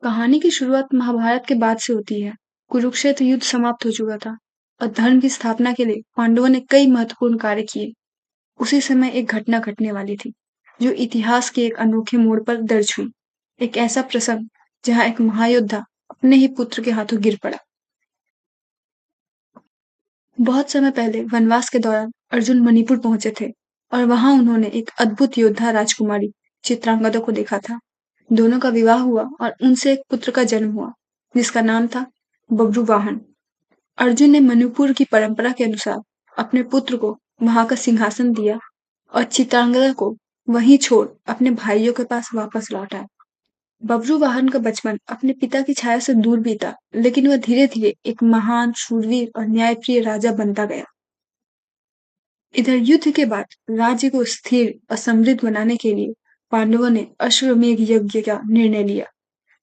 कहानी की शुरुआत महाभारत के बाद से होती है। कुरुक्षेत्र युद्ध समाप्त हो चुका था और धर्म की स्थापना के लिए पांडवों ने कई महत्वपूर्ण कार्य किए। उसी समय एक घटना घटने वाली थी, जो इतिहास के एक अनोखे मोड़ पर दर्ज हुई। एक ऐसा प्रसंग जहां एक महायोद्धा अपने ही पुत्र के हाथों गिर पड़ा। बहुत समय पहले वनवास के दौरान अर्जुन मणिपुर पहुंचे थे और वहां उन्होंने एक अद्भुत योद्धा राजकुमारी चित्रांगदा को देखा था। दोनों का विवाह हुआ और उनसे एक पुत्र का जन्म हुआ, जिसका नाम था बब्रुवाहन। अर्जुन ने मणिपुर की परंपरा के अनुसार अपने पुत्र को वहां का सिंहासन दिया और चित्रांगदा को वहीं छोड़ अपने भाइयों के पास वापस लौट आए। बब्रुवाहन का बचपन अपने पिता की छाया से दूर बीता, लेकिन वह धीरे धीरे एक महान शूरवीर और न्यायप्रिय राजा बनता गया। इधर युद्ध के बाद राज्य को स्थिर और समृद्ध बनाने के लिए पांडवों ने अश्वमेध यज्ञ का निर्णय लिया।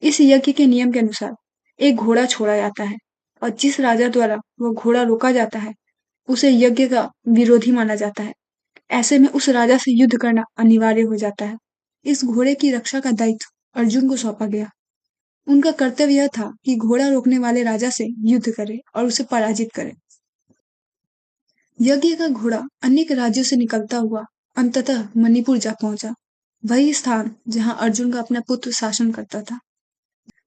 इस यज्ञ के नियम के अनुसार एक घोड़ा छोड़ा जाता है और जिस राजा द्वारा वो घोड़ा रोका जाता है, उसे यज्ञ का विरोधी माना जाता है। ऐसे में उस राजा से युद्ध करना अनिवार्य हो जाता है। इस घोड़े की रक्षा का दायित्व अर्जुन को सौंपा गया। उनका कर्तव्य यह था कि घोड़ा रोकने वाले राजा से युद्ध करे और उसे पराजित करे। यज्ञ का घोड़ा अनेक राज्यों से निकलता हुआ अंततः मणिपुर जा पहुंचा, वही स्थान जहां अर्जुन का अपना पुत्र शासन करता था।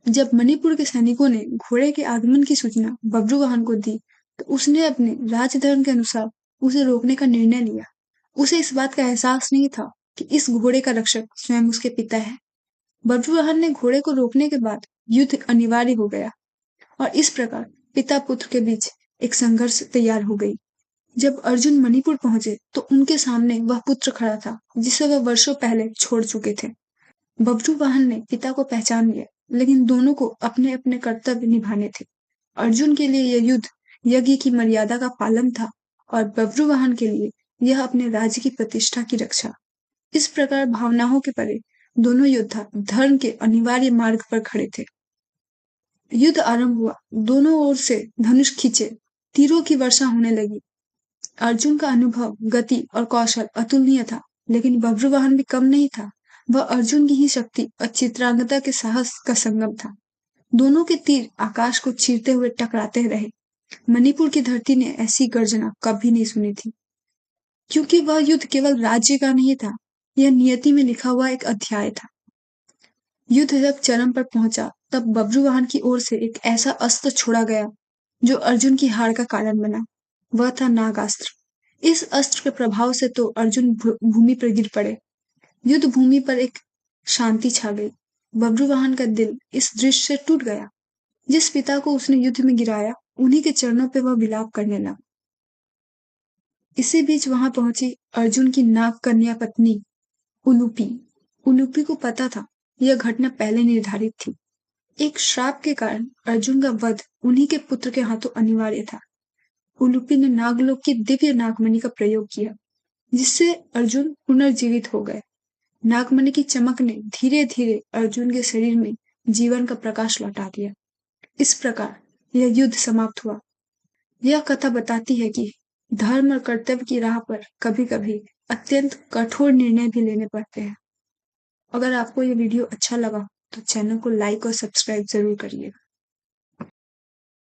जब मणिपुर के सैनिकों ने घोड़े के आगमन की सूचना बब्रुवाहन को दी, तो उसने अपने राजधर्म के अनुसार उसे रोकने का निर्णय लिया। उसे इस बात का एहसास नहीं था कि इस घोड़े का रक्षक स्वयं उसके पिता है। बब्रुवाहन ने घोड़े को रोकने के बाद युद्ध अनिवार्य हो गया और इस प्रकार पिता पुत्र के बीच एक संघर्ष तैयार हो गई। जब अर्जुन मणिपुर पहुंचे तो उनके सामने वह पुत्र खड़ा था जिसे वह वर्षों पहले छोड़ चुके थे। बब्रुवाहन ने पिता को पहचान लिया, लेकिन दोनों को अपने अपने कर्तव्य निभाने थे। अर्जुन के लिए यह युद्ध यज्ञ की मर्यादा का पालन था और बब्रुवाहन के लिए यह अपने राज्य की प्रतिष्ठा की रक्षा। इस प्रकार भावनाओं के परे दोनों योद्धा धर्म के अनिवार्य मार्ग पर खड़े थे। युद्ध आरंभ हुआ, दोनों ओर से धनुष खींचे, तीरों की वर्षा होने लगी। अर्जुन का अनुभव, गति और कौशल अतुलनीय था, लेकिन बब्रुवाहन भी कम नहीं था। वह अर्जुन की ही शक्ति और चित्रांगदा के साहस का संगम था। दोनों के तीर आकाश को चीरते हुए टकराते रहे। मणिपुर की धरती ने ऐसी गर्जना कभी नहीं सुनी थी, क्योंकि वह युद्ध केवल राज्य का नहीं था, यह नियति में लिखा हुआ एक अध्याय था। युद्ध जब चरम पर पहुंचा, तब बब्रुवाहन की ओर से एक ऐसा अस्त्र छोड़ा गया जो अर्जुन की हार का कारण बना। वह था नागास्त्र। इस अस्त्र के प्रभाव से तो अर्जुन भूमि पर गिर पड़े। युद्ध भूमि पर एक शांति छा गई। बब्रुवाहन का दिल इस दृश्य से टूट गया। जिस पिता को उसने युद्ध में गिराया, उन्हीं के चरणों पर वह विलाप करने लगा। इसी बीच वहां पहुंची अर्जुन की नाग कन्या पत्नी उलूपी। उलूपी को पता था यह घटना पहले निर्धारित थी। एक श्राप के कारण अर्जुन का वध उन्हीं के पुत्र के हाथों अनिवार्य था। उलूपी ने नागलोक की दिव्य नागमणि का प्रयोग किया, जिससे अर्जुन पुनर्जीवित हो गए। नागमणि की चमक ने धीरे धीरे अर्जुन के शरीर में जीवन का प्रकाश लौटा दिया। इस प्रकार यह युद्ध समाप्त हुआ। यह कथा बताती है कि धर्म और कर्तव्य की राह पर कभी कभी अत्यंत कठोर निर्णय भी लेने पड़ते हैं। अगर आपको ये वीडियो अच्छा लगा तो चैनल को लाइक और सब्सक्राइब जरूर करिएगा।